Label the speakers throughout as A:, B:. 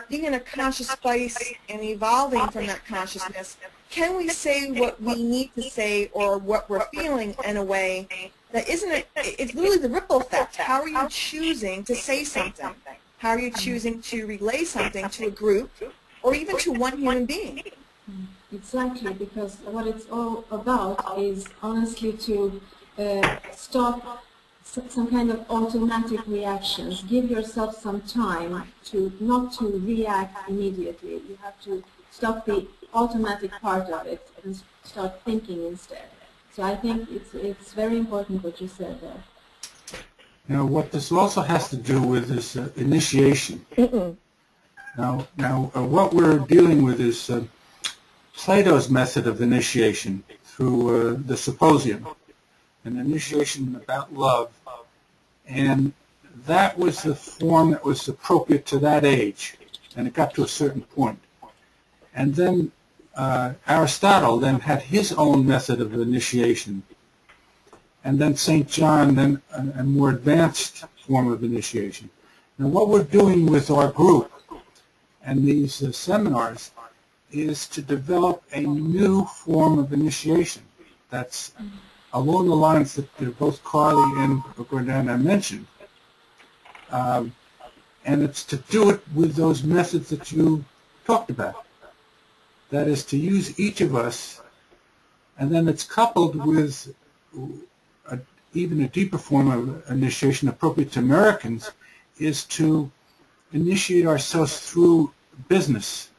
A: being in a conscious place and evolving from that consciousness, can we say what we need to say or what we're feeling in a way that isn't, it's literally the ripple effect. How are you choosing to say something? How are you choosing to relay something to a group or even to one human being?
B: Exactly, because what it's all about is honestly to stop some kind of automatic reactions. Give yourself some time to not to react immediately. You have to stop the automatic part of it and start thinking instead. So I think it's very important what you said there.
C: Now, what this also has to do with is initiation. Now, what we're dealing with is Plato's method of initiation through the Symposium, an initiation about love, and that was the form that was appropriate to that age, and it got to a certain point. And then Aristotle then had his own method of initiation, and then St. John then a more advanced form of initiation. Now what we're doing with our group and these seminars is to develop a new form of initiation that's along the lines that both Carly and Gordana mentioned. And it's to do it with those methods that you talked about. That is to use each of us, and then it's coupled with even a deeper form of initiation appropriate to Americans is to initiate ourselves through business.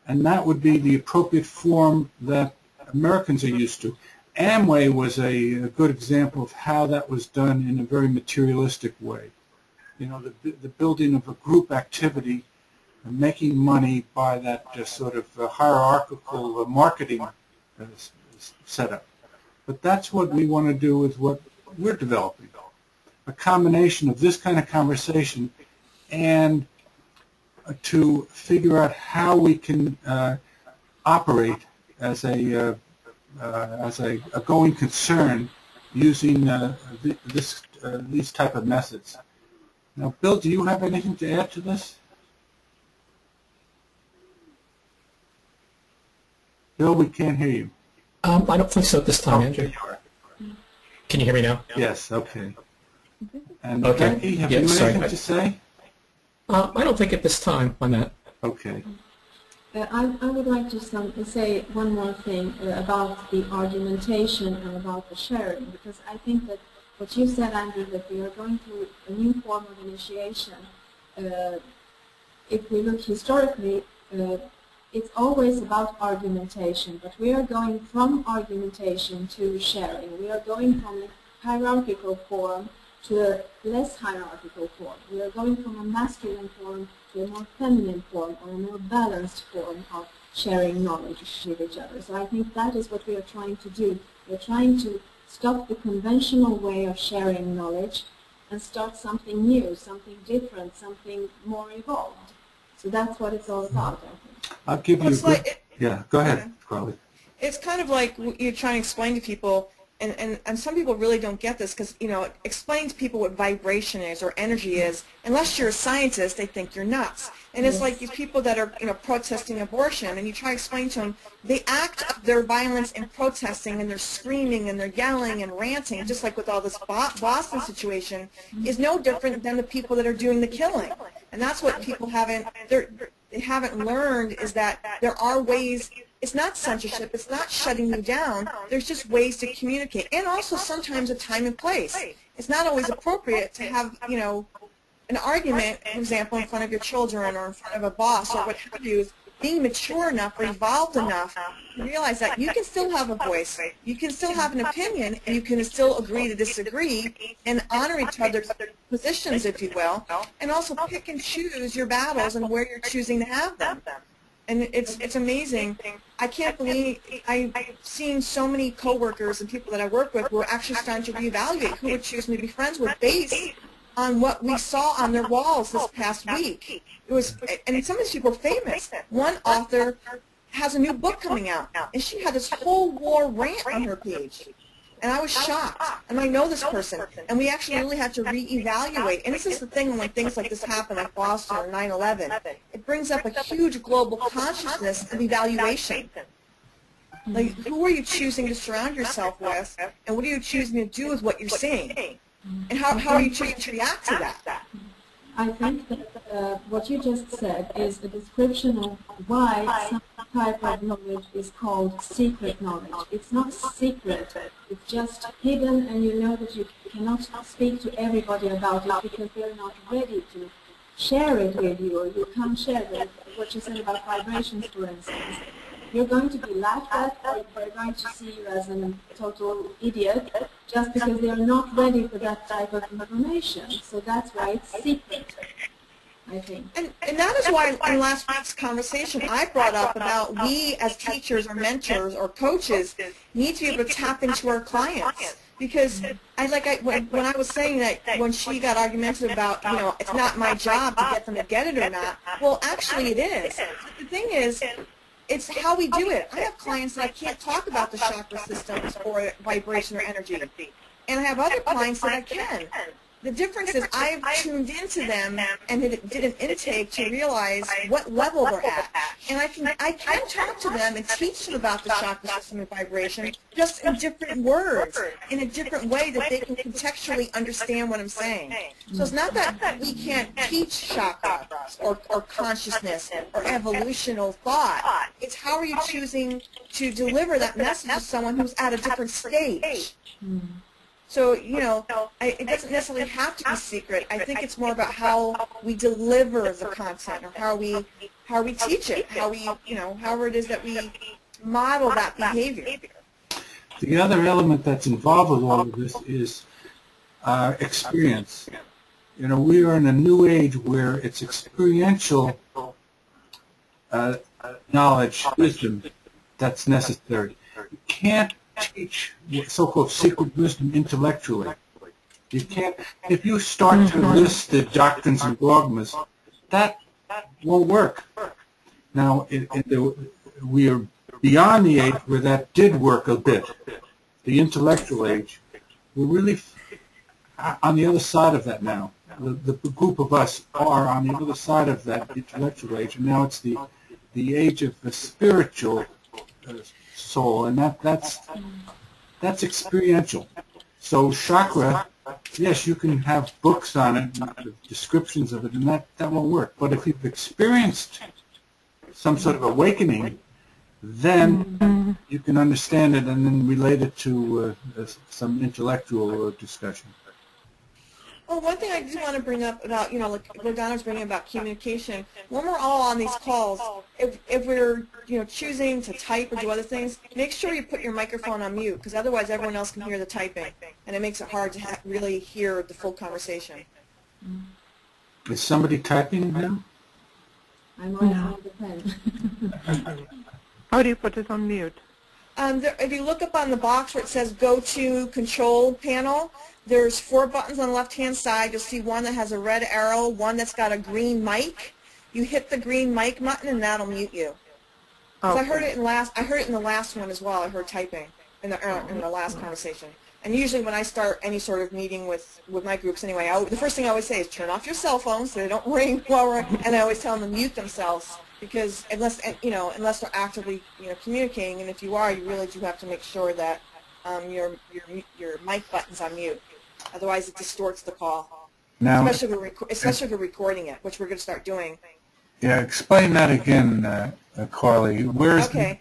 C: And that would be the appropriate form that Americans are used to. Amway was a good example of how that was done in a very materialistic way. You know, the building of a group activity and making money by that sort of hierarchical marketing setup. But that's what we want to do with what we're developing. A combination of this kind of conversation and to figure out how we can operate as a going concern using these type of methods. Now, Bill, do you have anything to add to this? Bill, we can't hear you.
D: I don't think so at this time, Andrew. Can you hear me now?
C: Yes, okay. And
D: Okay.
C: Becky, have
D: Yeah,
C: you
D: sorry.
C: anything to say?
D: I don't think at this time on that.
C: Okay.
B: I would like to say one more thing about the argumentation and about the sharing, because I think that what you said, Andrew, that we are going through a new form of initiation. If we look historically, it's always about argumentation, but we are going from argumentation to sharing. We are going from a hierarchical form to a less hierarchical form. We are going from a masculine form to a more feminine form, or a more balanced form of sharing knowledge with each other. So I think that is what we are trying to do. We're trying to stop the conventional way of sharing knowledge and start something new, something different, something more evolved. So that's what it's all about, I think.
C: I'll give you
A: Well,
C: yeah, go ahead, Carly.
A: It's kind of like you're trying to explain to people, and some people really don't get this because, you know, explaining to people what vibration is or energy is, unless you're a scientist, they think you're nuts. And it's like these people that are, you know, protesting abortion, and you try to explain to them the act of their violence and protesting, and they're screaming and they're yelling and ranting, just like with all this Boston situation, is no different than the people that are doing the killing. And that's what people they haven't learned, is that there are ways. It's not censorship. It's not shutting you down. There's just ways to communicate, and also sometimes a time and place. It's not always appropriate to have, you know, an argument, for example, in front of your children or in front of a boss or what have you. Being mature enough or evolved enough to realize that you can still have a voice, you can still have an opinion, and you can still agree to disagree and honor each other's positions, if you will, and also pick and choose your battles and where you're choosing to have them. And it's amazing. I can't believe I've seen so many coworkers and people that I work with who are actually starting to reevaluate who would choose me to be friends with based on what we saw on their walls this past week. It was, and some of these people are famous. One author has a new book coming out, and she had this whole war rant on her page. And I was shocked. And I know this person. And we actually really had to reevaluate. And this is the thing when things like this happen, like Boston or 9/11. It brings up a huge global consciousness of evaluation. Like, who are you choosing to surround yourself with? And what are you choosing to do with what you're seeing? And how are you choosing to react to that?
B: I think that what you just said is a description of why some type of knowledge is called secret knowledge. It's not secret, it's just hidden, and you know that you cannot speak to everybody about it because they're not ready to share it with you, or you can't share it. What you said about vibrations, for instance. You're going to be laughed at, or they're going to see you as a total idiot just because they're not ready for that type of information. So that's why it's secret, I think.
A: And that is why in last week's conversation I brought up about we as teachers or mentors or coaches need to be able to tap into our clients. Because when I was saying that when she got argumentative about, it's not my job to get them to get it or not, well, actually it is. The thing is, it's how we do it. I have clients that I can't talk about the chakra systems or vibration or energy. And I have other clients that I can. The difference is I've tuned into them and did an intake to realize what level they're at. And I can talk to them and teach them about the chakra system and vibration just in different words, in a different way that they can contextually understand what I'm saying. So it's not that we can't teach chakra or consciousness or evolutional thought. It's how are you choosing to deliver that message to someone who's at a different stage. So, it doesn't necessarily have to be secret. I think it's more about how we deliver the content or how we teach it, however it is that we model that behavior.
C: The other element that's involved with all of this is experience. We are in a new age where it's experiential knowledge, wisdom that's necessary. You can't teach so-called secret wisdom intellectually. You can't. If you start to list the doctrines and dogmas, that won't work. Now, we are beyond the age where that did work a bit. The intellectual age. We're really on the other side of that now. The group of us are on the other side of that intellectual age, and now it's the age of the spiritual soul, and that's experiential. So chakra, yes, you can have books on it, descriptions of it, and that won't work. But if you've experienced some sort of awakening, then you can understand it and then relate it to some intellectual discussion.
A: Well, one thing I do want to bring up about, like Gordana's bringing about communication, when we're all on these calls, if we're, choosing to type or do other things, make sure you put your microphone on mute, because otherwise everyone else can hear the typing, and it makes it hard to really hear the full conversation.
C: Is somebody typing now?
B: I'm on the pen.
E: How do you put it on mute?
A: If you look up on the box where it says Go to Control Panel, there's 4 buttons on the left-hand side. You'll see one that has a red arrow, one that's got a green mic. You hit the green mic button, and that'll mute you. Okay. I heard it in the last one as well. I heard typing in the last conversation. And usually when I start any sort of meeting with my groups anyway, the first thing I always say is turn off your cell phones so they don't ring while we're, and I always tell them to mute themselves. Because unless they're actively communicating, and if you are, you really do have to make sure that your mic button's on mute. Otherwise, it distorts the call. Now, especially if we're recording it, which we're going to start doing.
C: Yeah, explain that again, Carly. Where's the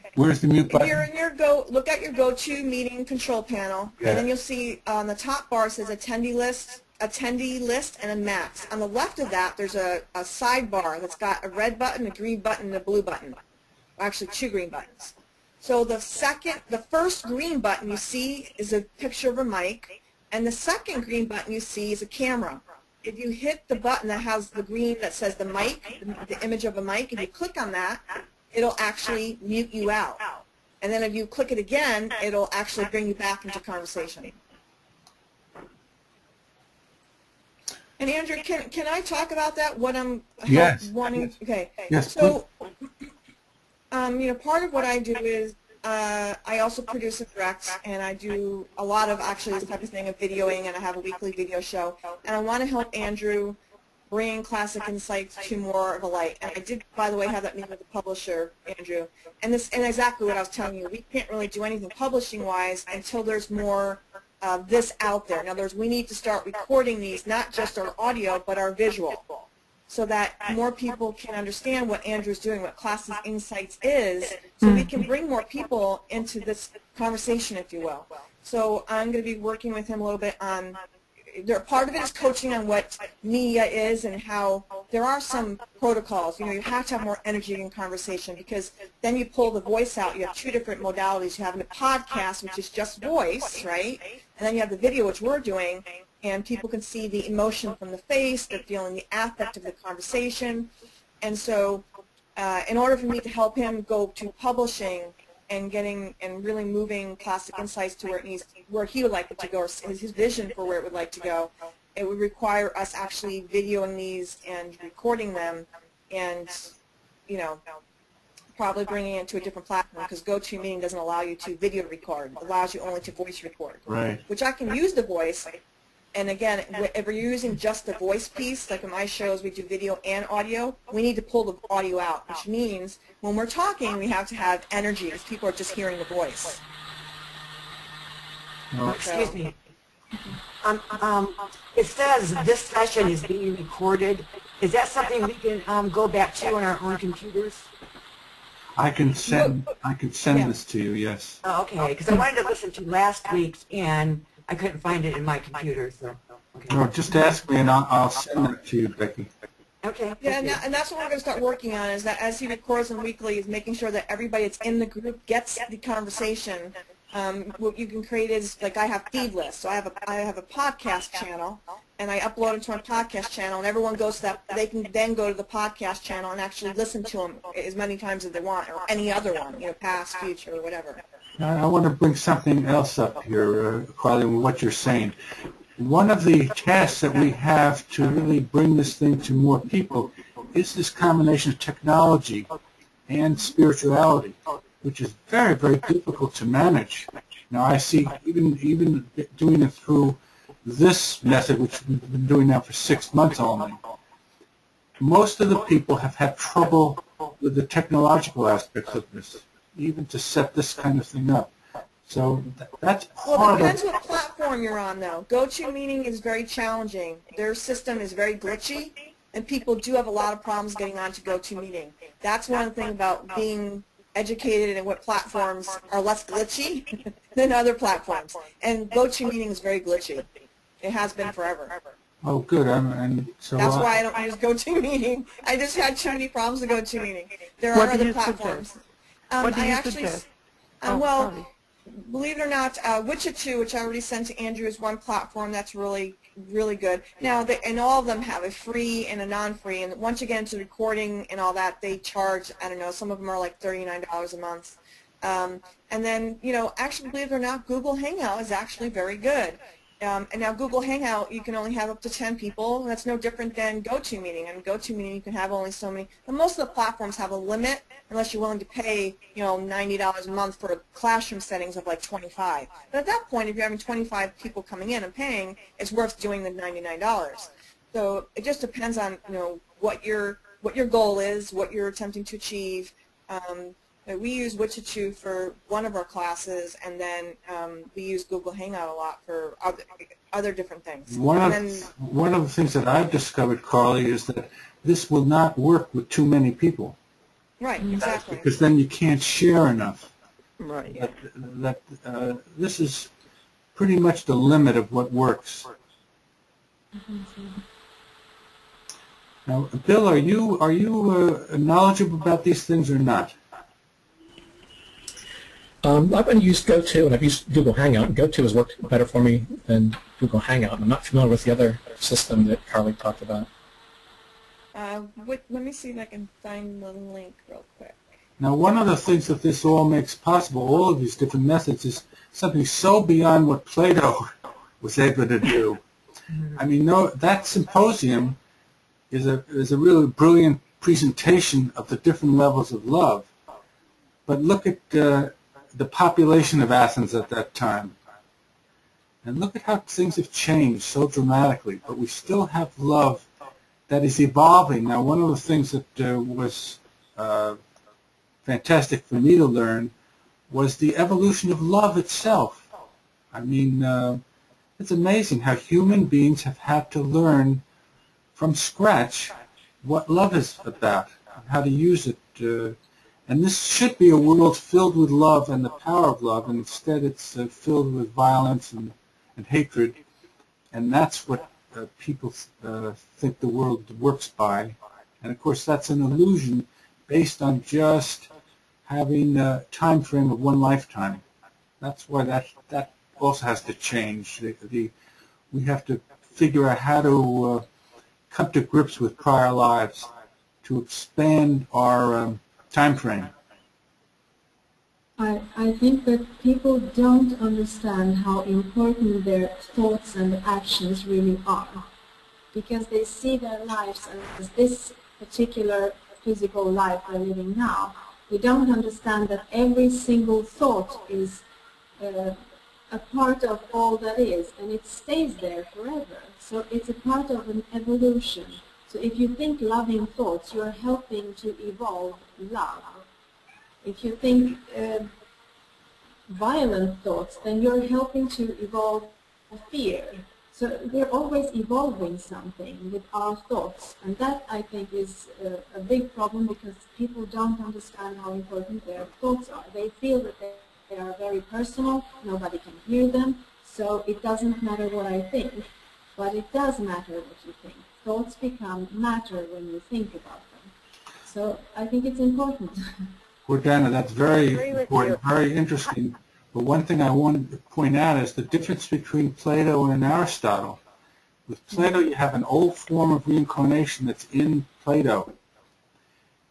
C: mute button?
A: If you're in look at your go-to meeting control panel, and then you'll see on the top bar says attendee list, and a max. On the left of that, there's a sidebar that's got a red button, a green button, and a blue button. Actually, 2 green buttons. So the first green button you see is a picture of a mic, and the second green button you see is a camera. If you hit the button that has the green that says the mic, the image of a mic, if you click on that, it'll actually mute you out. And then if you click it again, it'll actually bring you back into conversation. And Andrew, can I talk about that? What I'm wanting? Okay.
C: Yes.
A: So, part of what I do is I also produce and direct, and I do a lot of actually this type of thing of videoing, and I have a weekly video show. And I want to help Andrew bring Classic Insights to more of a light. And I did, by the way, have that meeting with the publisher, Andrew. And exactly what I was telling you. We can't really do anything publishing-wise until there's more of this out there. In other words, we need to start recording these, not just our audio, but our visual, so that more people can understand what Andrew's doing, what Classic Insights is, so we can bring more people into this conversation, if you will. So I'm going to be working with him a little bit on, part of it is coaching on what media is and how there are some protocols. You know, you have to have more energy in conversation, because then you pull the voice out. You have two different modalities. You have a podcast, which is just voice, right? And then you have the video, which we're doing, and people can see the emotion from the face, they're feeling the affect of the conversation. And so in order for me to help him go to publishing and really moving Classic Insights to where he would like it to go, or his vision for where it would like to go, it would require us actually videoing these and recording them, and, you know, probably bringing it to a different platform, because GoToMeeting doesn't allow you to video record. It allows you only to voice record.
C: Right.
A: Which I can use the voice. And again, if we're using just the voice piece, like in my shows we do video and audio, we need to pull the audio out, which means when we're talking we have to have energy, because people are just hearing the voice.
F: Excuse me. It says this session is being recorded. Is that something we can go back to on our own computers?
C: I can send this to you, yes.
F: Oh, okay, because I wanted to listen to last week's and I couldn't find it in my computer, so. Okay.
C: No, just ask me and I'll send it to you, Becky.
F: Okay.
A: Yeah, and that's what we're going to start working on, is that as he records them weekly, is making sure that everybody that's in the group gets the conversation. What you can create is, like, I have feed lists. So I have a podcast channel, and I upload them to my podcast channel, and everyone goes to that. They can then go to the podcast channel and actually listen to them as many times as they want, or any other one, you know, past, future, or whatever.
C: I want to bring something else up here, Carly, with what you're saying. One of the tasks that we have to really bring this thing to more people is this combination of technology and spirituality, which is very, very difficult to manage. Now, I see even doing it through this method, which we've been doing now for 6 months only, most of the people have had trouble with the technological aspects of this, even to set this kind of thing up. So that's part
A: Well, it depends what platform you're on, though. GoToMeeting is very challenging. Their system is very glitchy, and people do have a lot of problems getting onto GoToMeeting. That's one thing about being educated in what platforms are less glitchy than other platforms. And GoToMeeting is very glitchy. It has been forever.
C: Oh, good. And so
A: That's why I don't use GoToMeeting. I just had too many problems with GoToMeeting. There are
E: What do
A: other
E: you
A: platforms.
E: suggest? What do
A: I
E: you
A: actually,
E: suggest?
A: well,
E: Sorry.
A: believe it or not, Wichita, which I already sent to Andrew, is one platform that's really, really good. Now, and all of them have a free and a non-free, and once you get into recording and all that, they charge, I don't know, some of them are like $39 a month. And then, you know, actually, believe it or not, Google Hangout is actually very good. And now Google Hangout, you can only have up to 10 people, and that's no different than GoToMeeting. And GoToMeeting, you can have only so many. And most of the platforms have a limit, unless you're willing to pay, you know, $90 a month for classroom settings of like 25. But at that point, if you're having 25 people coming in and paying, it's worth doing the $99. So it just depends on, you know, what your goal is, what you're attempting to achieve. We use Wichita for one of our classes, and then we use Google Hangout a lot for other different things.
C: one of the things that I've discovered, Carly, is that this will not work with too many people.
A: Right, exactly.
C: Because then you can't share enough.
E: Right.
C: This is pretty much the limit of what works. Now, Bill, are you knowledgeable about these things or not?
D: I've been used GoTo, and I've used Google Hangout. GoTo has worked better for me than Google Hangout. I'm not familiar with the other system that Carly talked about.
A: Let me see if I can find the link real quick.
C: Now, one of the things that this all makes possible, all of these different methods, is something so beyond what Plato was able to do. I mean, that symposium is a really brilliant presentation of the different levels of love. But look at the population of Athens at that time. And look at how things have changed so dramatically, but we still have love that is evolving. Now, one of the things that was fantastic for me to learn was the evolution of love itself. I mean, it's amazing how human beings have had to learn from scratch what love is about, how to use it. And this should be a world filled with love and the power of love, and instead it's filled with violence and hatred. And that's what people think the world works by. And of course that's an illusion based on just having a time frame of one lifetime. That's why that also has to change. We have to figure out how to come to grips with prior lives to expand our time frame.
B: I think that people don't understand how important their thoughts and actions really are, because they see their lives as this particular physical life they're living now. They don't understand that every single thought is a part of all that is, and it stays there forever. So it's a part of an evolution. So if you think loving thoughts, you are helping to evolve love. If you think violent thoughts, then you're helping to evolve fear. So we're always evolving something with our thoughts, and that I think is a big problem, because people don't understand how important their thoughts are. They feel that they are very personal, nobody can hear them, so it doesn't matter what I think. But it does matter what you think. Thoughts become matter when you think about them. So I think it's important.
C: Gordana, that's very important, very interesting. But one thing I wanted to point out is the difference between Plato and Aristotle. With Plato, you have an old form of reincarnation that's in Plato.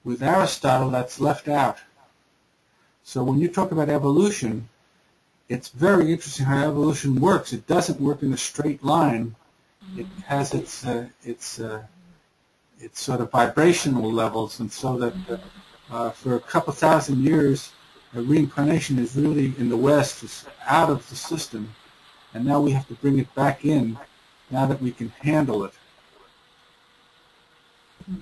C: With Aristotle, that's left out. So when you talk about evolution, it's very interesting how evolution works. It doesn't work in a straight line. It has its sort of vibrational levels, and so that for a couple thousand years, reincarnation is really, in the West, is out of the system, and now we have to bring it back in, now that we can handle it.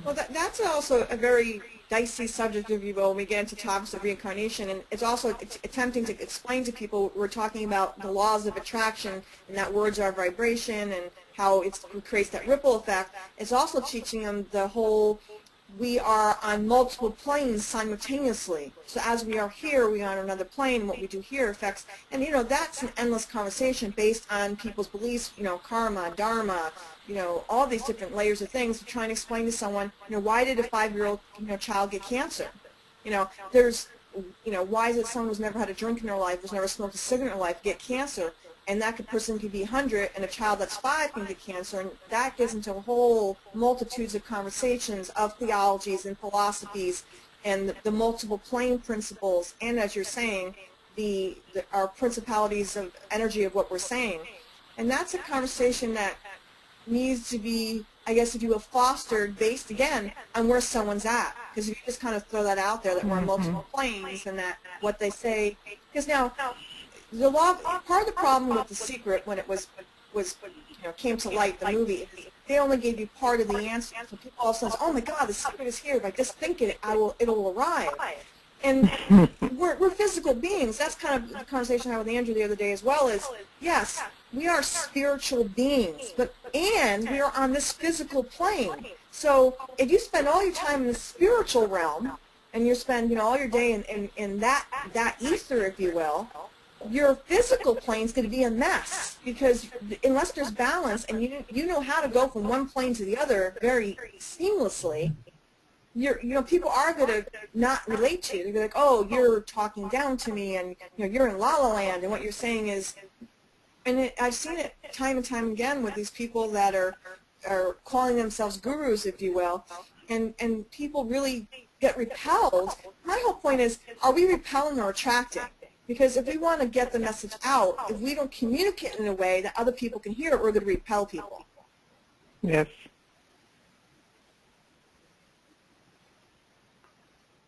A: Well, that's also a very dicey subject, if you will, when we get into topics of reincarnation, and it's also attempting to explain to people, we're talking about the laws of attraction, and that words are vibration, and how it creates that ripple effect. It's also teaching them the whole, we are on multiple planes simultaneously. So as we are here, we are on another plane. What we do here affects, and you know, that's an endless conversation based on people's beliefs, you know, karma, dharma, you know, all these different layers of things. To try and explain to someone, you know, why did a 5-year-old, you know, child get cancer? You know, there's, you know, why is it someone who's never had a drink in their life, who's never smoked a cigarette in their life, get cancer? And that person could be 100, and a child that's 5 can get cancer, and that gets into a whole multitudes of conversations of theologies and philosophies, and the multiple plane principles, and as you're saying, our principalities of energy of what we're saying. And that's a conversation that needs to be, I guess, if you will, fostered based, again, on where someone's at. Because if you just kind of throw that out there, that we're on multiple planes, and that what they say, because now, the law, part of the problem with The Secret when it was you know, came to light, the movie, they only gave you part of the answer. So people all of a sudden, oh my God, the secret is here. If I just think it, it'll arrive. And we're physical beings. That's kind of the conversation I had with Andrew the other day as well. Is yes, we are spiritual beings, and we are on this physical plane. So if you spend all your time in the spiritual realm, and you spend, you know, all your day in that ether, if you will, your physical plane is going to be a mess, because unless there's balance and you know how to go from one plane to the other very seamlessly, you know, people are going to not relate to you. They're going to be like, oh, you're talking down to me, and you know, you're in La La Land, and what you're saying is, and I've seen it time and time again with these people that are calling themselves gurus, if you will, and people really get repelled. My whole point is, are we repelling or attracting? Because if we want to get the message out, if we don't communicate in a way that other people can hear it, we're going to repel people.
E: Yes.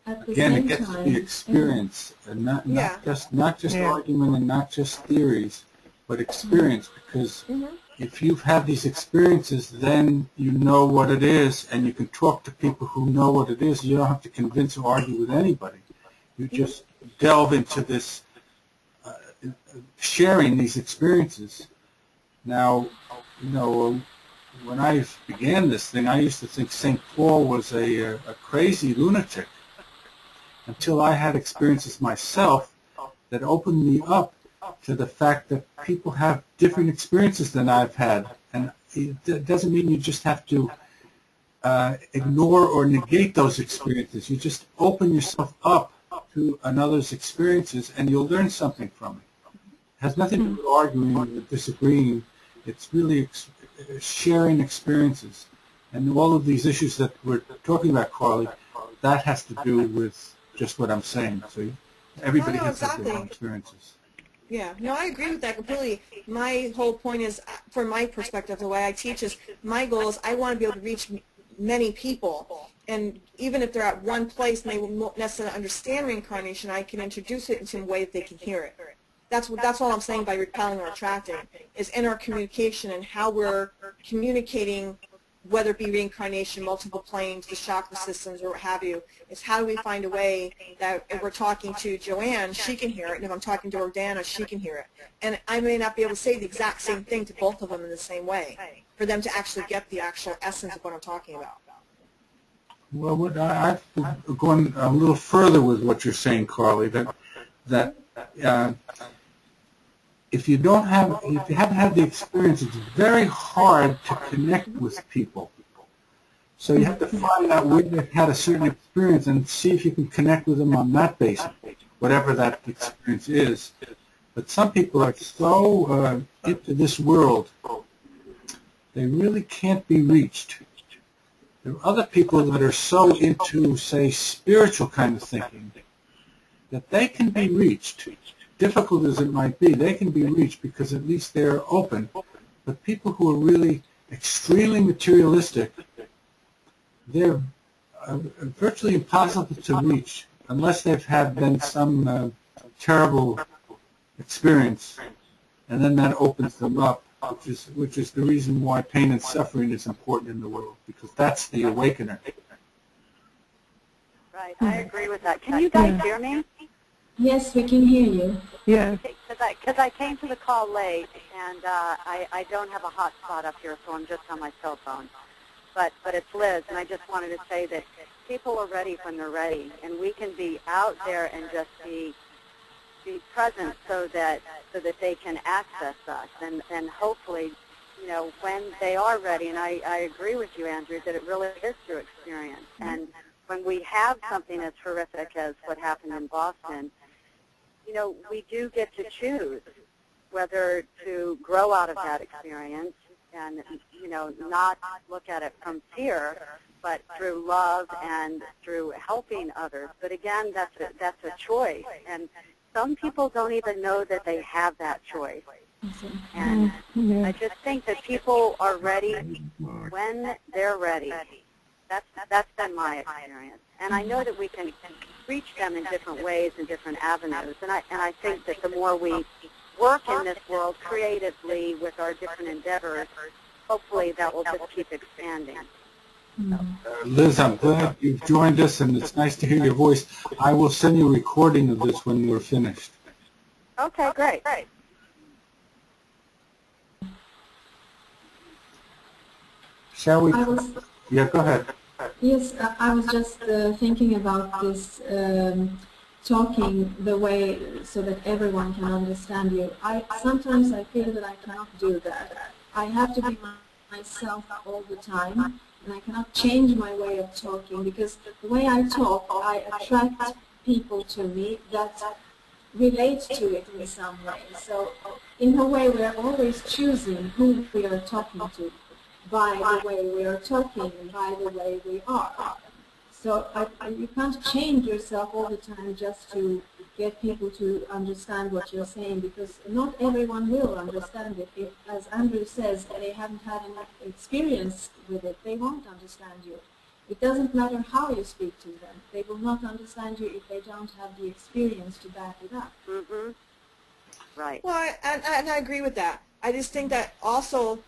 B: at the
C: Again, it
B: same
C: gets to
B: time,
C: the experience, and not
A: Yeah.
C: not just
E: Yeah.
C: argument and not just theories, but experience. Because
A: Mhm.
C: if you've had these experiences, then you know what it is, and you can talk to people who know what it is. You don't have to convince or argue with anybody. You just delve into this, sharing these experiences. Now, when I began this thing, I used to think St. Paul was a crazy lunatic until I had experiences myself that opened me up to the fact that people have different experiences than I've had. And it doesn't mean you just have to ignore or negate those experiences. You just open yourself up to another's experiences and you'll learn something from it. It has nothing to do with arguing or disagreeing. It's really sharing experiences. And all of these issues that we're talking about, Carly, that has to do with just what I'm saying. So everybody
A: No,
C: has their
A: exactly.
C: own experiences.
A: Yeah, no, I agree with that completely. My whole point is, from my perspective, the way I teach is, my goal is I want to be able to reach many people. And even if they're at one place and they won't necessarily understand reincarnation, I can introduce it in a way that they can hear it. That's all I'm saying by repelling or attracting, is in our communication and how we're communicating, whether it be reincarnation, multiple planes, the chakra systems, or what have you, is how do we find a way that if we're talking to Joanne, she can hear it, and if I'm talking to Ordana, she can hear it. And I may not be able to say the exact same thing to both of them in the same way, for them to actually get the actual essence of what I'm talking about.
C: Well, I've gone a little further with what you're saying, Carly, that if you haven't had the experience, it's very hard to connect with people. So you have to find out where they've had a certain experience and see if you can connect with them on that basis, whatever that experience is. But some people are so into this world, they really can't be reached. There are other people that are so into, say, spiritual kind of thinking that they can be reached. Difficult as it might be, they can be reached because at least they're open. But people who are really extremely materialistic, they're virtually impossible to reach unless they've had then some terrible experience, and then that opens them up, which is the reason why pain and suffering is important in the world, because that's the awakener.
G: Right, I agree with that. Can you guys hear me?
B: Yes, we can hear you.
E: Yes.
G: Because I came to the call late, and I don't have a hotspot up here, so I'm just on my cell phone. But it's Liz, and I just wanted to say that people are ready when they're ready, and we can be out there and just be present so that they can access us, and hopefully, when they are ready. And I agree with you, Andrew, that it really is through experience. And when we have something as horrific as what happened in Boston, we do get to choose whether to grow out of that experience and, not look at it from fear, but through love and through helping others. But again, that's a choice. And some people don't even know that they have that choice. And I just think that people are ready when they're ready. That's been my experience. And I know that we can reach them in different ways and different avenues. And I think that the more we work in this world creatively with our different endeavors, hopefully that will just keep expanding.
C: Liz, I'm glad you've joined us, and it's nice to hear your voice. I will send you a recording of this when we're finished.
G: Okay, great.
C: Shall we? Yeah, go ahead.
B: Yes, I was just thinking about this talking the way so that everyone can understand you. Sometimes I feel that I cannot do that. I have to be myself all the time, and I cannot change my way of talking, because the way I talk, I attract people to me that relate to it in some way. So in a way, we are always choosing who we are talking to by the way we are talking and by the way we are. So you can't change yourself all the time just to get people to understand what you're saying, because not everyone will understand it. If, as Andrew says, they haven't had enough experience with it, they won't understand you. It doesn't matter how you speak to them. They will not understand you if they don't have the experience to back it up.
G: Mm-hmm. Right.
A: Well, and I agree with that. I just think that also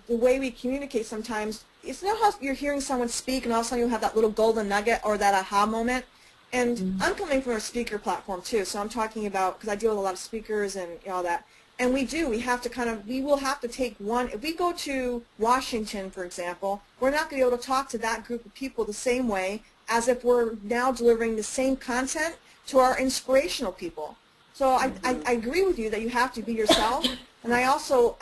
A: the way we communicate sometimes, it's not how you're hearing someone speak and all of a sudden you have that little golden nugget or that aha moment. And I'm coming from a speaker platform too, so I'm talking about, because I deal with a lot of speakers and all that. And we have to we will have to take one, if we go to Washington, for example, we're not going to be able to talk to that group of people the same way as if we're now delivering the same content to our inspirational people. So I agree with you that you have to be yourself, and I also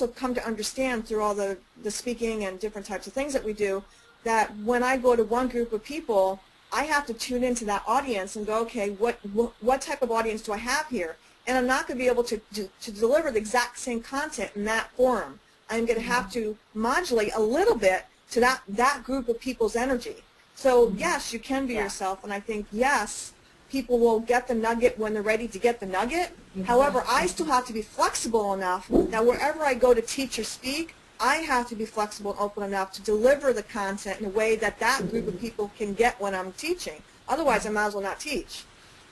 A: come to understand through all the speaking and different types of things that we do, that when I go to one group of people, I have to tune into that audience and go, okay, what type of audience do I have here? And I'm not going to be able to deliver the exact same content in that forum. I'm going to have to modulate a little bit to that group of people's energy. So yes, you can be yourself, and I think yes, people will get the nugget when they're ready to get the nugget. However, I still have to be flexible enough that wherever I go to teach or speak, I have to be flexible and open enough to deliver the content in a way that that group of people can get when I'm teaching. Otherwise, I might as well not teach.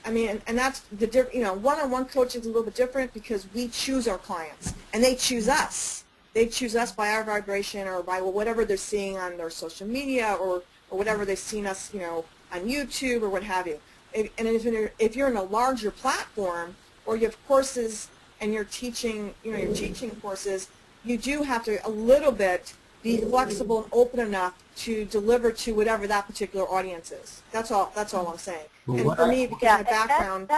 A: I mean, and that's the one-on-one coaching is a little bit different because we choose our clients, and they choose us. They choose us by our vibration or by whatever they're seeing on their social media or whatever they've seen us, on YouTube or what have you. And if you're in a larger platform or you have courses and you're teaching, you're teaching courses, you do have to a little bit be flexible and open enough to deliver to whatever that particular audience is. That's all I'm saying. And for me, because my background,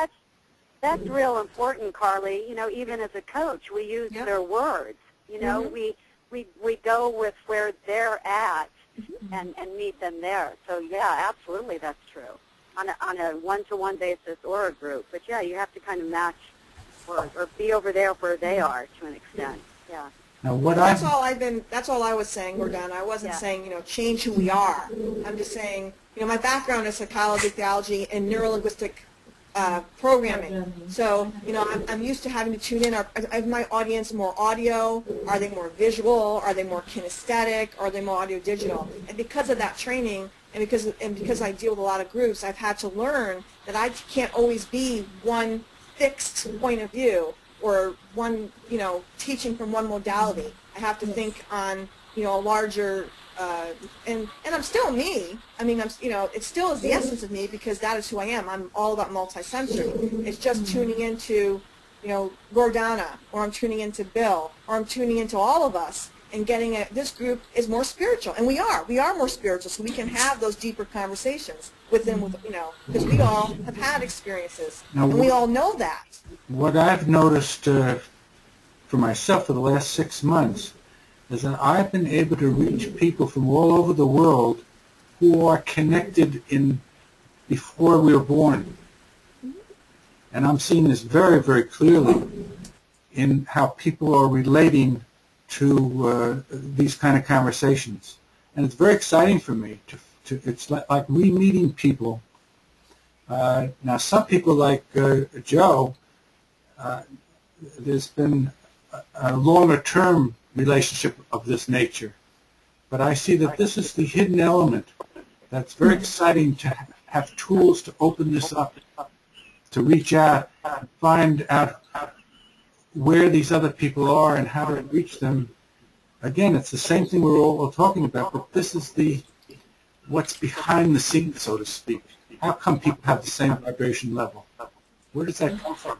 G: that's real important, Carly. Even as a coach, we use their words. We go with where they're at and meet them there. So yeah, absolutely, that's true. On a one-to-one basis or a group, but yeah, you have to kind of match or be over there where they are to an extent. Yeah.
C: Now,
A: that's all I was saying, Gordana. I wasn't saying, change who we are. I'm just saying, my background is psychology, theology, and neuro-linguistic programming. So, I'm used to having to tune in. Are my audience more audio? Are they more visual? Are they more kinesthetic? Are they more audio-digital? And because of that training, and because I deal with a lot of groups, I've had to learn that I can't always be one fixed point of view or one, teaching from one modality. I have to think on, a larger, and I'm still me. I mean, it still is the essence of me because that is who I am. I'm all about multisensory. It's just tuning into, Gordana, or I'm tuning into Bill, or I'm tuning into all of us and getting this group is more spiritual. And we are more spiritual, so we can have those deeper conversations with them, because we all have had experiences, and we all know that.
C: What I've noticed for myself for the last 6 months is that I've been able to reach people from all over the world who are connected before we were born. And I'm seeing this very, very clearly in how people are relating to these kind of conversations. And it's very exciting for me. It's like re-meeting people. Now, some people like Joe, there's been a longer-term relationship of this nature. But I see that this is the hidden element that's very exciting to have tools to open this up, to reach out and find out where these other people are and how to reach them. Again, it's the same thing we're all talking about, but this is what's behind the scenes, so to speak. How come people have the same vibration level? Where does that come from?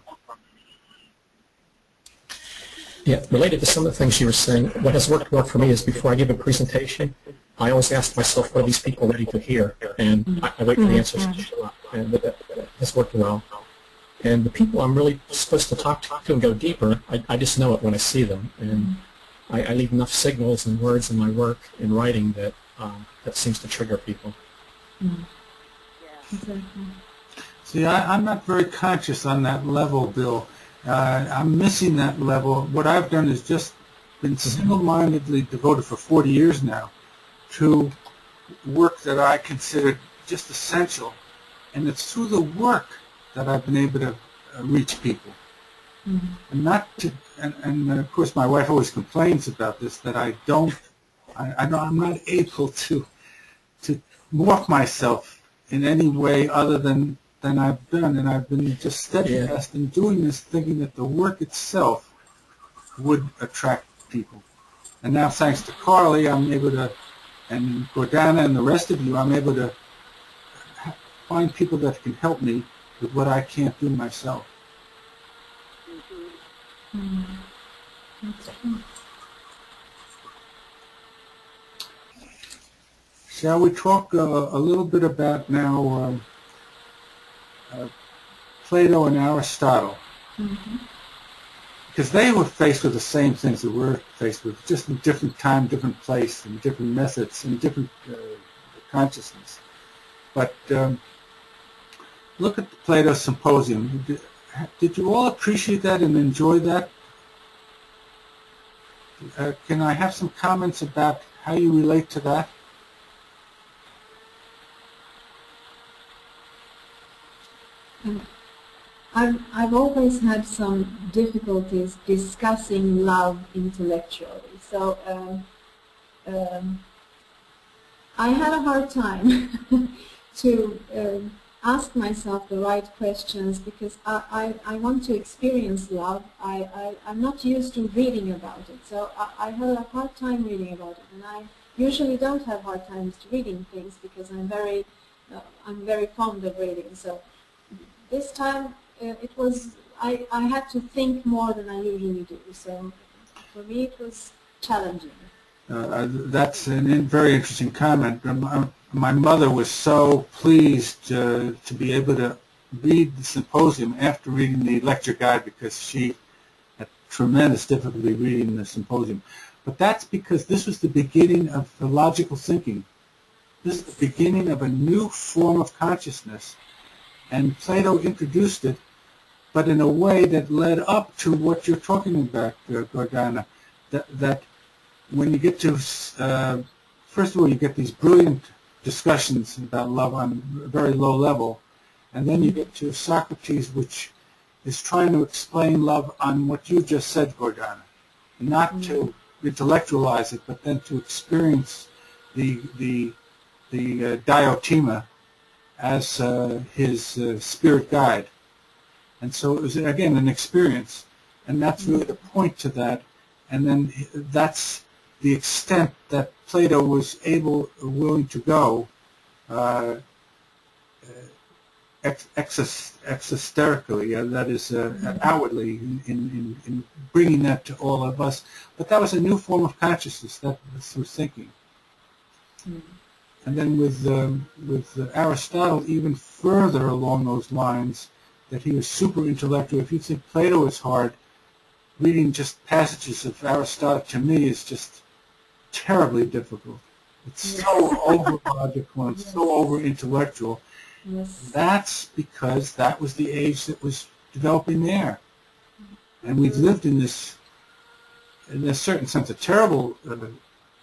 D: Yeah, related to some of the things you were saying, what has worked well for me is before I give a presentation, I always ask myself, what are these people ready to hear? And I wait for the answers to show up, and that has worked well. And the people I'm really supposed to talk to and go deeper, I just know it when I see them. And I leave enough signals and words in my work in writing that seems to trigger people.
C: See, I'm not very conscious on that level, Bill. I'm missing that level. What I've done is just been single-mindedly devoted for 40 years now to work that I consider just essential. And it's through the work that I've been able to reach people. And not to, and of course my wife always complains about this, that I'm not able to morph myself in any way other than I've done, and I've been just steadfast in doing this, thinking that the work itself would attract people. And now, thanks to Carly, I'm able to, and Gordana and the rest of you, I'm able to find people that can help me with what I can't do myself. Shall we talk a little bit about now Plato and Aristotle? Because they were faced with the same things that we're faced with, just in different time, different place, and different methods, and different consciousness. But look at the Plato Symposium. Did you all appreciate that and enjoy that? Can I have some comments about how you relate to that?
B: I've always had some difficulties discussing love intellectually. So I had a hard time to ask myself the right questions, because I want to experience love. I'm not used to reading about it, so I had a hard time reading about it, and I usually don't have hard times reading things because I'm very fond of reading. So this time it was I had to think more than I usually do. So for me it was challenging.
C: That's a very interesting comment. My mother was so pleased to be able to read the symposium after reading the lecture guide, because she had tremendous difficulty reading the symposium. But that's because this was the beginning of the logical thinking. This is the beginning of a new form of consciousness. And Plato introduced it, but in a way that led up to what you're talking about, Gordana, that when you get to, first of all, you get these brilliant discussions about love on a very low level, and then you get to Socrates, which is trying to explain love on what you just said, Gordana, not to intellectualize it, but then to experience the Diotima as his spirit guide. And so it was, again, an experience, and that's really the point to that. And then that's the extent that Plato was willing to go exosterically, that is outwardly, in bringing that to all of us. But that was a new form of consciousness, that through thinking. And then with Aristotle, even further along those lines, that he was super intellectual. If you think Plato is hard, reading just passages of Aristotle to me is just terribly difficult. It's so over-logical and so over-intellectual. That's because that was the age that was developing there. And we've lived in this, in a certain sense, a terrible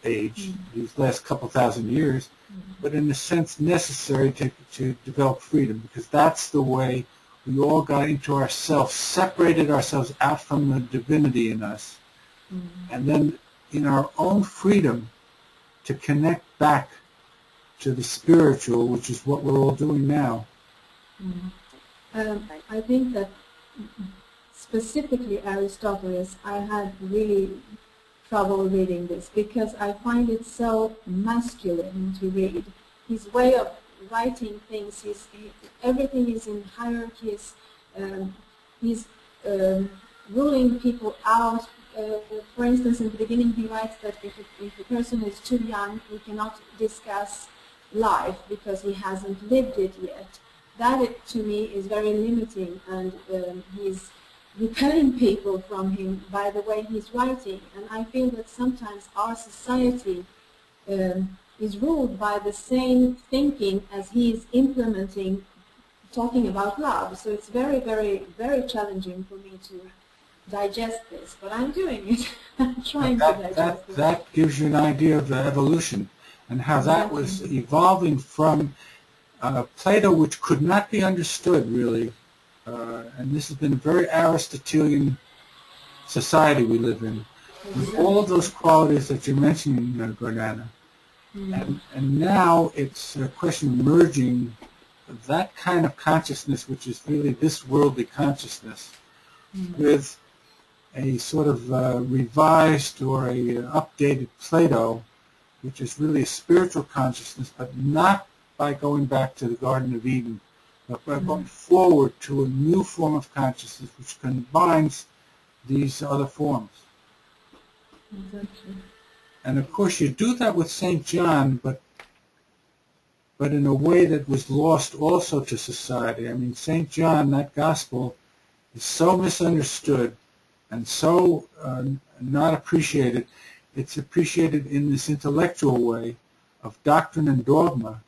C: age, these last couple thousand years, but in a sense necessary to develop freedom, because that's the way we all got into ourselves, separated ourselves out from the divinity in us, and then in our own freedom to connect back to the spiritual, which is what we're all doing now.
B: I think that specifically Aristotle, I had really trouble reading this because I find it so masculine to read. His way of writing things, everything is in hierarchies. He's ruling people out. For instance, in the beginning he writes that if a person is too young, we cannot discuss life because he hasn't lived it yet. That, to me, is very limiting, and he's repelling people from him by the way he's writing. And I feel that sometimes our society is ruled by the same thinking as he is implementing, talking about love. So it's very, very, very challenging for me to digest this, but I'm doing it. I'm trying to digest it.
C: That gives you an idea of the evolution and how that was evolving from Plato, which could not be understood really, and this has been a very Aristotelian society we live in, with all of those qualities that you're mentioning, Gordana. And now it's a question of merging that kind of consciousness, which is really this worldly consciousness, with a sort of revised or a updated Plato, which is really a spiritual consciousness, but not by going back to the Garden of Eden, but by going forward to a new form of consciousness which combines these other forms.
B: Exactly.
C: And of course you do that with St. John, but in a way that was lost also to society. I mean, St. John, that gospel, is so misunderstood and so not appreciated. It's appreciated in this intellectual way of doctrine and dogma,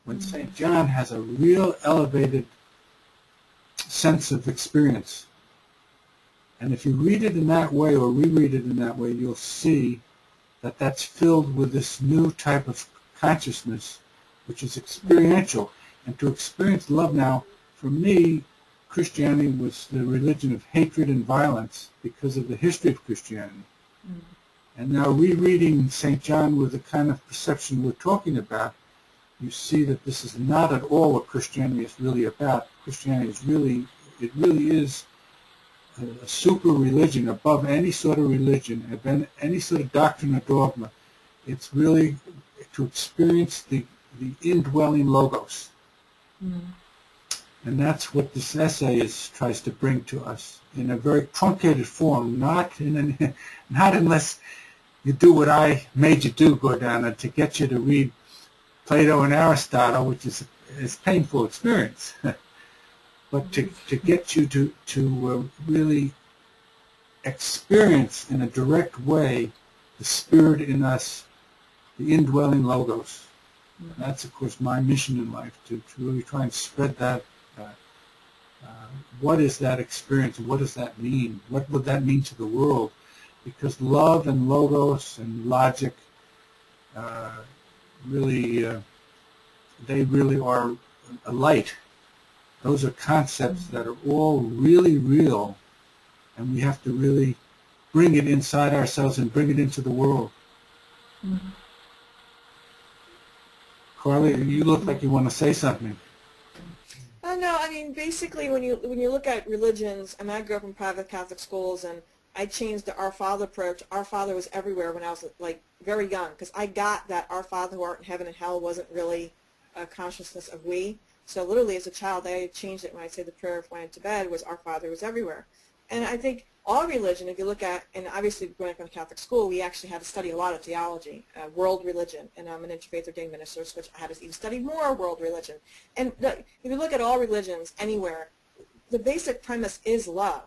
C: when St. John has a real elevated sense of experience. And if you read it in that way or reread it in that way, you'll see that that's filled with this new type of consciousness, which is experiential. And to experience love now, for me, Christianity was the religion of hatred and violence because of the history of Christianity. And now rereading St. John with the kind of perception we're talking about, you see that this is not at all what Christianity is really about. Christianity is really, it really is a super religion above any sort of religion, any sort of doctrine or dogma. It's really to experience the indwelling logos. And that's what this essay tries to bring to us in a very truncated form, not unless you do what I made you do, Gordana, to get you to read Plato and Aristotle, which is a painful experience. But to get you to really experience in a direct way the spirit in us, the indwelling logos. And that's, of course, my mission in life, to really try and spread that. What is that experience? What does that mean? What would that mean to the world? Because love and logos and logic they really are a light. Those are concepts that are all really real, and we have to really bring it inside ourselves and bring it into the world. Carly, you look like you want to say something.
A: Oh no, I mean basically when you look at religions, I mean I grew up in private Catholic schools and I changed the Our Father prayer to Our Father was everywhere when I was like very young, because I got that Our Father who art in heaven and hell wasn't really a consciousness of we. So literally as a child I changed it when I say the prayer when I went to bed was Our Father was everywhere. And I think all religion, if you look at, and obviously growing up in a Catholic school, we actually had to study a lot of theology, world religion, and I'm an interfaith ordained minister, so I had to even study more world religion. And if you look at all religions anywhere, the basic premise is love.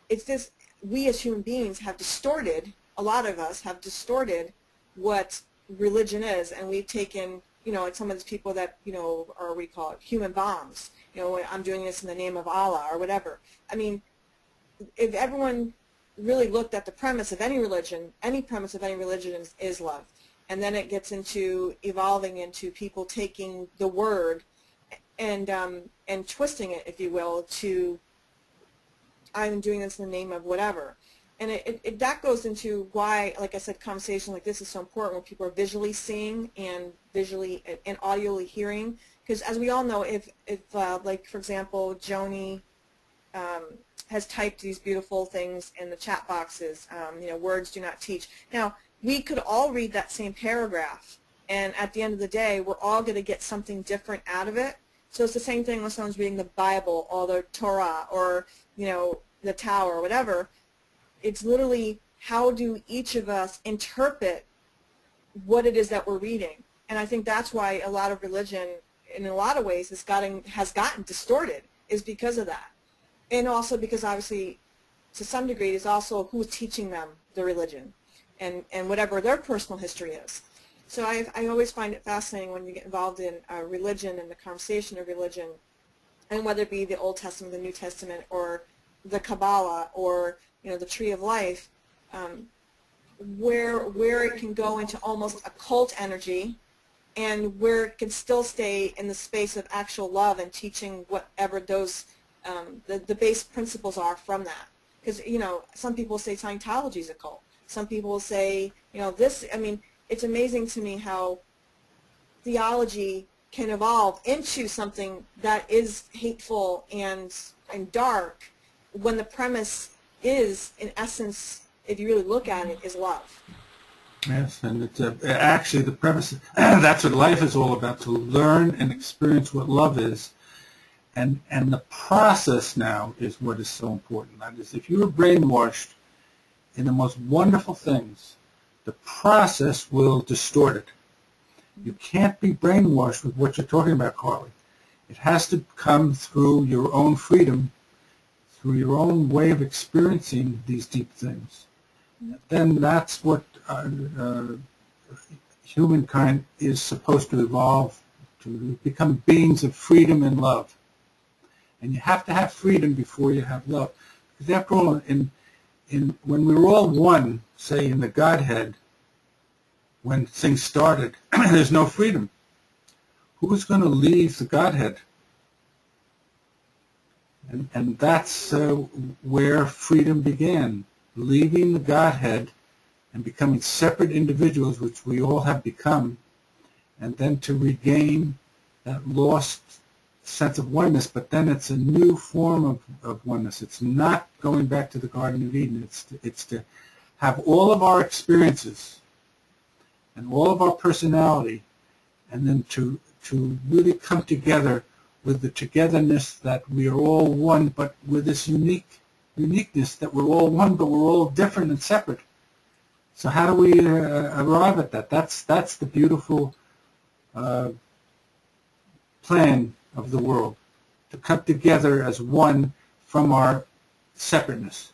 A: It's this, we as human beings have distorted, a lot of us have distorted what religion is, and we've taken, like some of these people that, are what we call it, human bombs. I'm doing this in the name of Allah or whatever. I mean, if everyone really looked at the premise of any religion, any premise of any religion is love. And then it gets into evolving into people taking the word and twisting it, if you will, to I'm doing this in the name of whatever. And that goes into why, like I said, conversation like this is so important when people are visually seeing and visually and audioly hearing. Because as we all know, if like, for example, Joni has typed these beautiful things in the chat boxes, words do not teach. Now, we could all read that same paragraph, and at the end of the day, we're all going to get something different out of it. So it's the same thing when someone's reading the Bible or the Torah or, the Tower or whatever. It's literally how do each of us interpret what it is that we're reading. And I think that's why a lot of religion, in a lot of ways, has gotten distorted, is because of that. And also because obviously, to some degree, it's also who's teaching them the religion and whatever their personal history is. So I always find it fascinating when you get involved in religion and the conversation of religion, and whether it be the Old Testament, the New Testament, or the Kabbalah, or the Tree of Life, where it can go into almost occult energy, and where it can still stay in the space of actual love and teaching whatever those the base principles are from that. Because, some people say Scientology is a cult. Some people say, this, I mean, it's amazing to me how theology can evolve into something that is hateful and dark when the premise is, in essence, if you really look at it, is love.
C: Yes, and it's actually the premise, that's what life is all about, to learn and experience what love is. And the process now is what is so important. That is, if you are brainwashed in the most wonderful things, the process will distort it. You can't be brainwashed with what you're talking about, Carly. It has to come through your own freedom, through your own way of experiencing these deep things. Then that's what humankind is supposed to evolve to become beings of freedom and love. And you have to have freedom before you have love. Because after all, when we were all one, say in the Godhead, when things started, there's no freedom. Who's going to leave the Godhead? And that's where freedom began, leaving the Godhead and becoming separate individuals, which we all have become, and then to regain that lost sense of oneness. But then it's a new form of oneness. It's not going back to the Garden of Eden. It's to have all of our experiences and all of our personality, and then to really come together with the togetherness that we are all one, but with this uniqueness that we're all one, but we're all different and separate. So how do we arrive at that? That's the beautiful plan of the world, to come together as one from our separateness.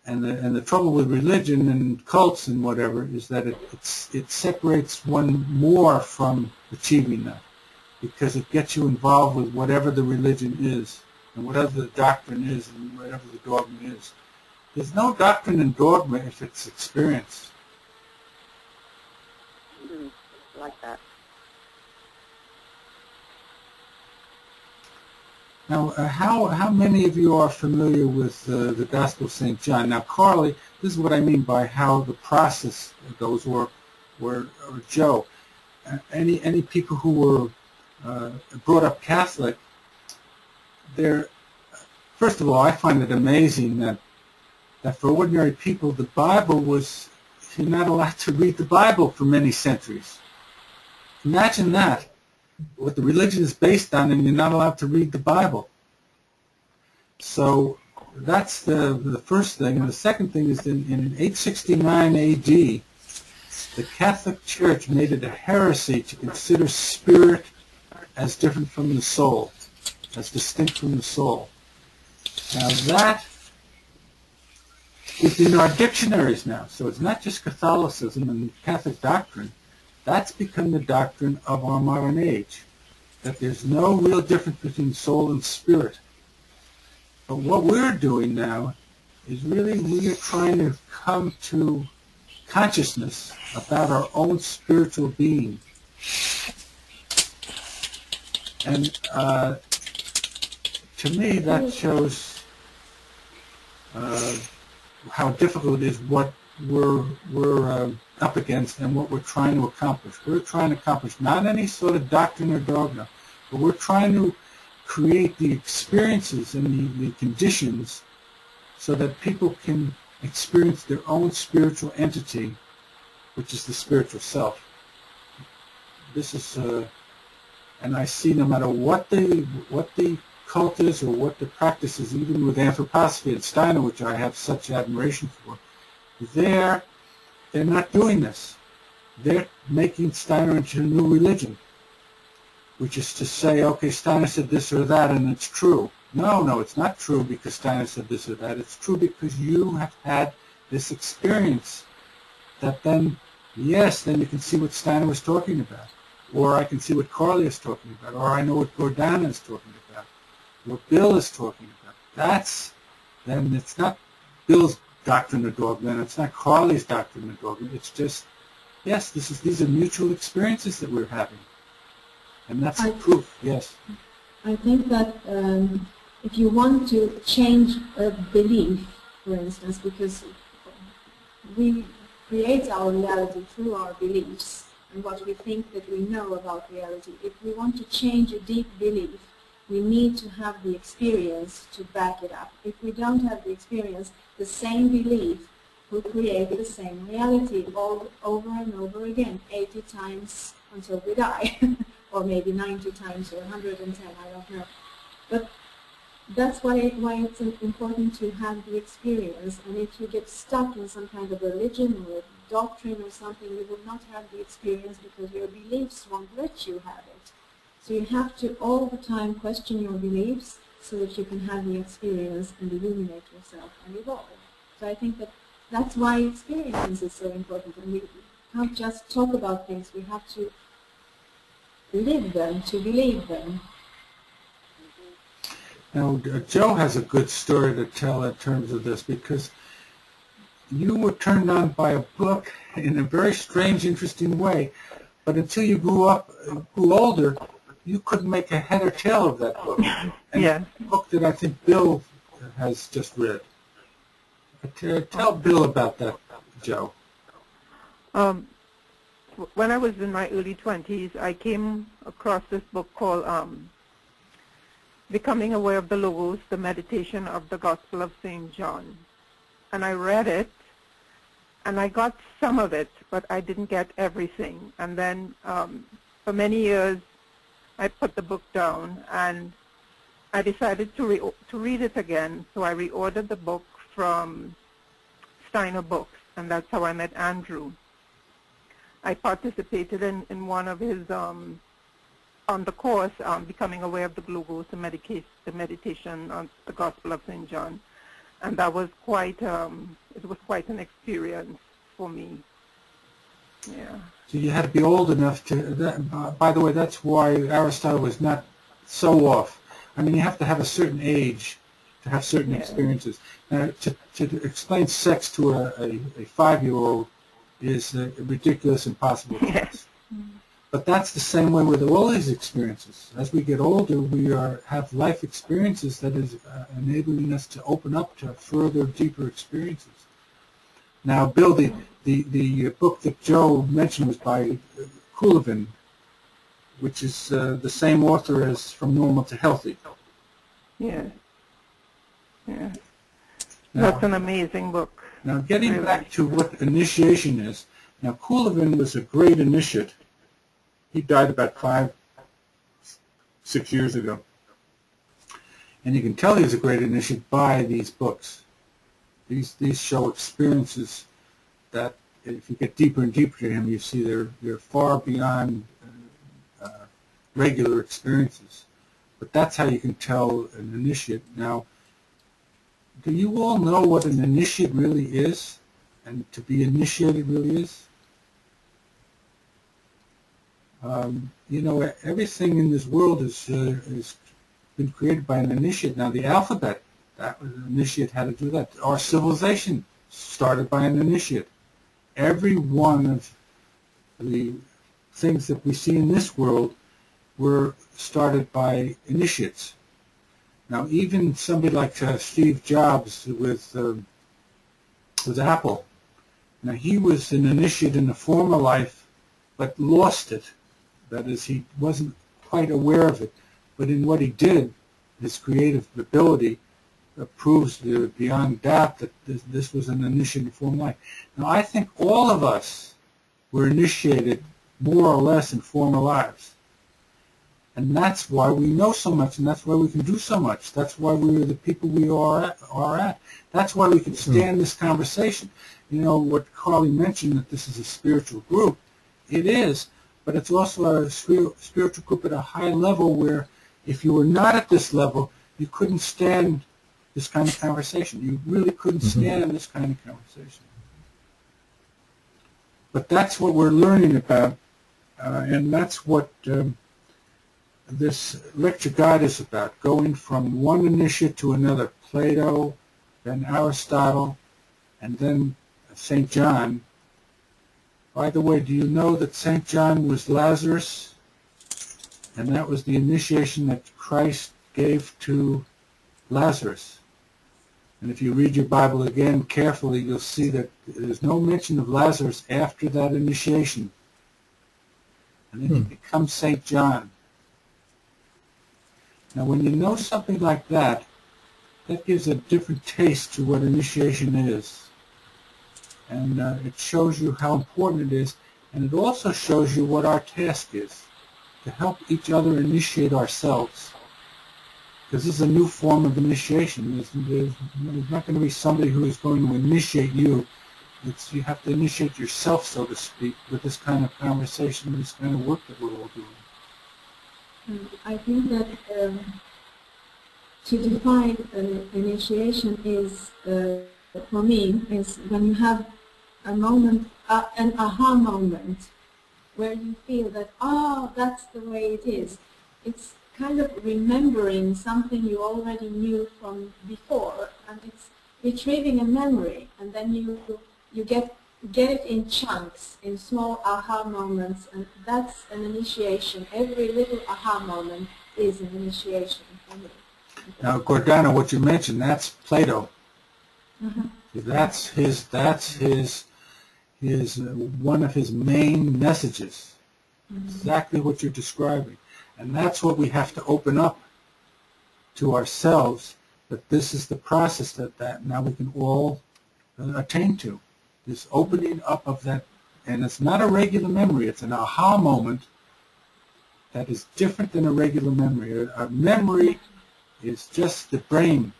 C: And the trouble with religion and cults and whatever is that it separates one more from achieving that, because it gets you involved with whatever the religion is and whatever the doctrine is and whatever the dogma is. There's no doctrine and dogma if it's experience.
G: I like that.
C: Now, how many of you are familiar with the Gospel of St. John? Now, Carly, this is what I mean by how the process goes, or Joe. Any people who were brought up Catholic, first of all, I find it amazing that for ordinary people, the Bible you're not allowed to read the Bible for many centuries. Imagine that. What the religion is based on, and you're not allowed to read the Bible. So that's the first thing. And the second thing is in 869 A.D., the Catholic Church made it a heresy to consider spirit as different from the soul, as distinct from the soul. Now that is in our dictionaries now. So it's not just Catholicism and Catholic doctrine. That's become the doctrine of our modern age, that there's no real difference between soul and spirit. But what we're doing now is really we are trying to come to consciousness about our own spiritual being. And to me, that shows how difficult it is what we're up against and what we're trying to accomplish. We're trying to accomplish not any sort of doctrine or dogma, but we're trying to create the experiences and the conditions so that people can experience their own spiritual entity, which is the spiritual self. This is, and I see no matter what the cult is or what the practice is, even with anthroposophy and Steiner, which I have such admiration for, they're not doing this. They're making Steiner into a new religion, which is to say, okay, Steiner said this or that, and it's true. No, it's not true because Steiner said this or that. It's true because you have had this experience that then, yes, then you can see what Steiner was talking about, or I can see what Carly is talking about, or I know what Gordana is talking about, what Bill is talking about. Then it's not Bill's doctrine or dogma, and it's not Carly's doctrine or dogma. It's just, yes, these are mutual experiences that we're having, and that's the proof. Yes.
B: I think that if you want to change a belief, for instance, because we create our reality through our beliefs, and what we think that we know about reality. If we want to change a deep belief, we need to have the experience to back it up. If we don't have the experience, the same belief will create the same reality all over and over again, 80 times until we die, or maybe 90 times or 110, I don't know. But that's why it's important to have the experience. And if you get stuck in some kind of religion or doctrine or something, you will not have the experience because your beliefs won't let you have it. So you have to all the time question your beliefs so that you can have the experience and illuminate yourself and evolve. So I think that's why experience is so important. And we can't just talk about things, we have to live them, to believe them.
C: Now, Joe has a good story to tell in terms of this, because you were turned on by a book in a very strange, interesting way, but until you grew older, you couldn't make a head or tail of that book. And
E: Yeah.
C: the book that I think Bill has just read. Tell Bill about that, Joe.
E: When I was in my early 20s, I came across this book called Becoming Aware of the Logos, the Meditation of the Gospel of St. John. And I read it, and I got some of it, but I didn't get everything. And then for many years, I put the book down, and I decided to read it again. So I reordered the book from Steiner Books, and that's how I met Andrew. I participated in one of his, on the course, Becoming Aware of the Logos, the meditation on the Gospel of St. John. And that was quite, it was quite an experience for me. Yeah.
C: So you had to be old enough to, by the way, that's why Aristotle was not so off. I mean, you have to have a certain age to have certain experiences. Now, to explain sex to a 5-year-old is a ridiculous, impossible task. But that's the same way with all these experiences. As we get older, we have life experiences that is enabling us to open up to further, deeper experiences. Now, Bill, the book that Joe mentioned was by Kuhlevin, which is the same author as From Normal to Healthy.
E: Yeah. Yeah.
C: Now,
E: That's an amazing book.
C: Now, getting
E: Really.
C: back to what initiation is, now Kuhlevin was a great initiate. He died about 5-6 years ago. And you can tell he was a great initiate by these books. These show experiences that, if you get deeper and deeper to him, you see they're far beyond regular experiences. But that's how you can tell an initiate. Now, do you all know what an initiate really is, and to be initiated really is? You know, everything in this world has been created by an initiate. Now, the alphabet, that was an initiate had to do that. Our civilization started by an initiate. Every one of the things that we see in this world were started by initiates. Now, even somebody like Steve Jobs with Apple, now he was an initiate in a former life, but lost it. That is, he wasn't quite aware of it. But in what he did, his creative ability proves beyond doubt that this was an initiate in former life. Now, I think all of us were initiated more or less in former lives. And that's why we know so much, and that's why we can do so much. That's why we're the people we are at. That's why we can stand this conversation. You know, what Carly mentioned, that this is a spiritual group. It is, but it's also a spiritual group at a high level where if you were not at this level, you couldn't stand this kind of conversation. You really couldn't stand this kind of conversation. But that's what we're learning about, and that's what this lecture guide is about, going from one initiate to another, Plato, then Aristotle, and then St. John. By the way, do you know that St. John was Lazarus? And that was the initiation that Christ gave to Lazarus. And if you read your Bible again carefully, you'll see that there's no mention of Lazarus after that initiation. and then he becomes St. John. Now, when you know something like that, that gives a different taste to what initiation is. And it shows you how important it is, and it also shows you what our task is, to help each other initiate ourselves. Because this is a new form of initiation. There's not going to be somebody who is going to initiate you. You have to initiate yourself, so to speak, with this kind of conversation, this kind of work that we're all doing.
B: I think that to define initiation is, for me, is when you have a moment, an aha moment, where you feel that, oh, that's the way it is. It's kind of remembering something you already knew from before, and it's retrieving a memory, and then you get it in chunks, in small aha moments, and that's an initiation. Every little aha moment is an initiation for me.
C: Now, Gordana, what you mentioned, that's Plato.
B: Uh-huh.
C: That's one of his main messages. Exactly what you're describing. And that's what we have to open up to ourselves, that this is the process that now we can all attain to. This opening up of that, and it's not a regular memory, it's an aha moment that is different than a regular memory. A memory is just the brain.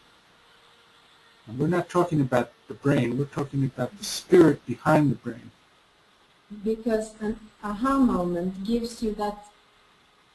C: And we're not talking about the brain, we're talking about the spirit behind the brain.
B: Because an aha moment gives you that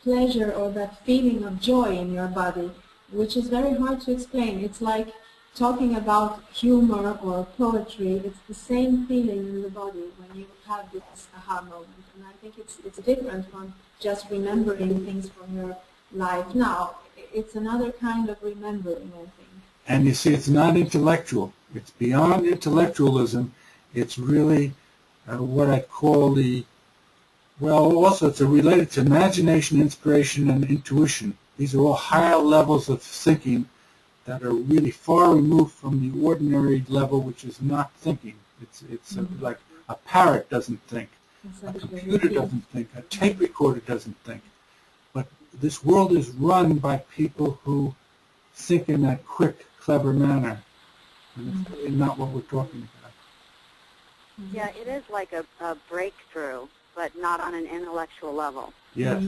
B: pleasure or that feeling of joy in your body, which is very hard to explain. It's like talking about humor or poetry. It's the same feeling in the body when you have this aha moment. And I think it's different from just remembering things from your life now. It's another kind of remembering, I think.
C: And you see, it's not intellectual. It's beyond intellectualism. It's really what I call also it's related to imagination, inspiration, and intuition. These are all higher levels of thinking that are really far removed from the ordinary level, which is not thinking. It's like a parrot doesn't think, a computer doesn't think, a tape recorder doesn't think. But this world is run by people who think in that quick, clever manner, and it's really not what we're talking about.
G: Yeah, it is like a breakthrough, but not on an intellectual level.
C: Yes.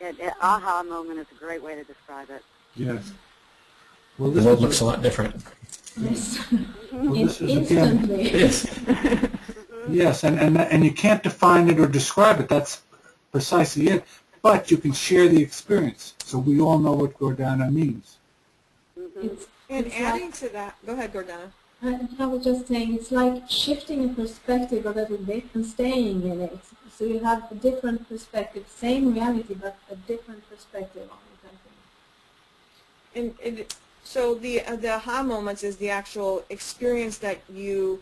G: Yeah, aha moment is a great way to describe it.
C: Yes. Well,
D: The world looks a lot different.
B: Yes.
C: Well, this is again,
B: Instantly.
D: Yes.
C: yes, and you can't define it or describe it. That's precisely it. But you can share the experience, so we all know what Gordana means.
A: And adding to that, go ahead, Gordana.
B: I was just saying, it's like shifting a perspective a little bit and staying in it. So you have a different perspective, same reality, but a different perspective on it, I think.
A: So the aha moments is the actual experience that you're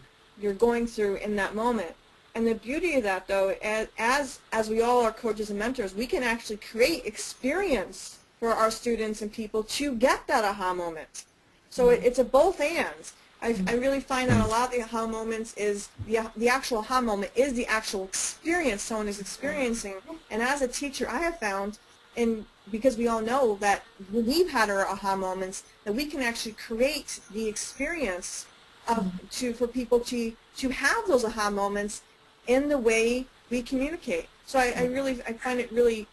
A: going through in that moment. And the beauty of that, though, as we all are coaches and mentors, we can actually create experience for our students and people to get that aha moment. So it's a both and. I really find that a lot of the aha moments is the actual aha moment is the actual experience someone is experiencing. And as a teacher, I have found, and because we all know that when we've had our aha moments, that we can actually create the experience for people to have those aha moments in the way we communicate. So I find it really,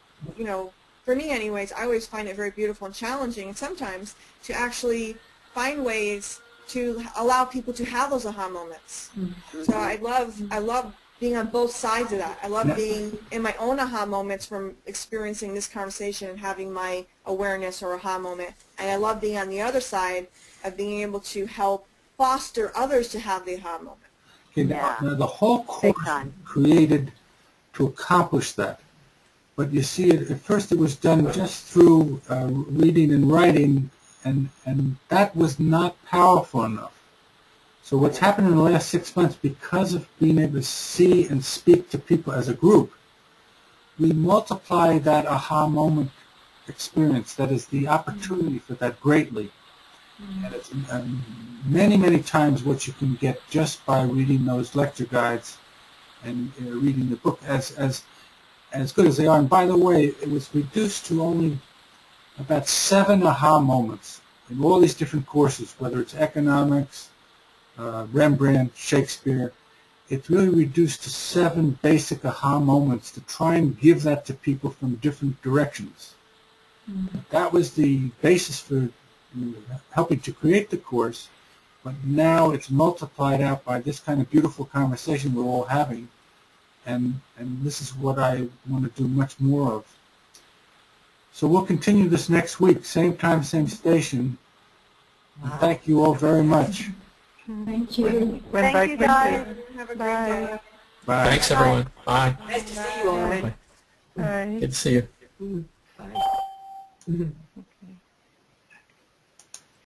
A: for me anyways, I always find it very beautiful and challenging, and sometimes to actually find ways to allow people to have those aha moments. So I love being on both sides of that. I love being in my own aha moments from experiencing this conversation and having my awareness or aha moment. And I love being on the other side of being able to help foster others to have the aha moment.
C: Okay, now the whole course was created to accomplish that. But you see, at first it was done just through reading and writing, and that was not powerful enough. So what's happened in the last 6 months, because of being able to see and speak to people as a group, we multiply that aha moment experience. That is the opportunity for that greatly. And it's many, many times what you can get just by reading those lecture guides and reading the book. As as good as they are. And by the way, it was reduced to only about 7 aha moments in all these different courses, whether it's economics, Rembrandt, Shakespeare. It's really reduced to 7 basic aha moments to try and give that to people from different directions. That was the basis for helping to create the course, but now it's multiplied out by this kind of beautiful conversation we're all having, and this is what I want to do much more of. So we'll continue this next week, same time, same station. Thank you all very much.
B: Thank you.
G: Thank you, guys.
A: Have a great day.
C: Bye.
D: Thanks, everyone. Bye.
F: Nice to see you all.
E: Bye.
D: Good to see you.
F: Bye.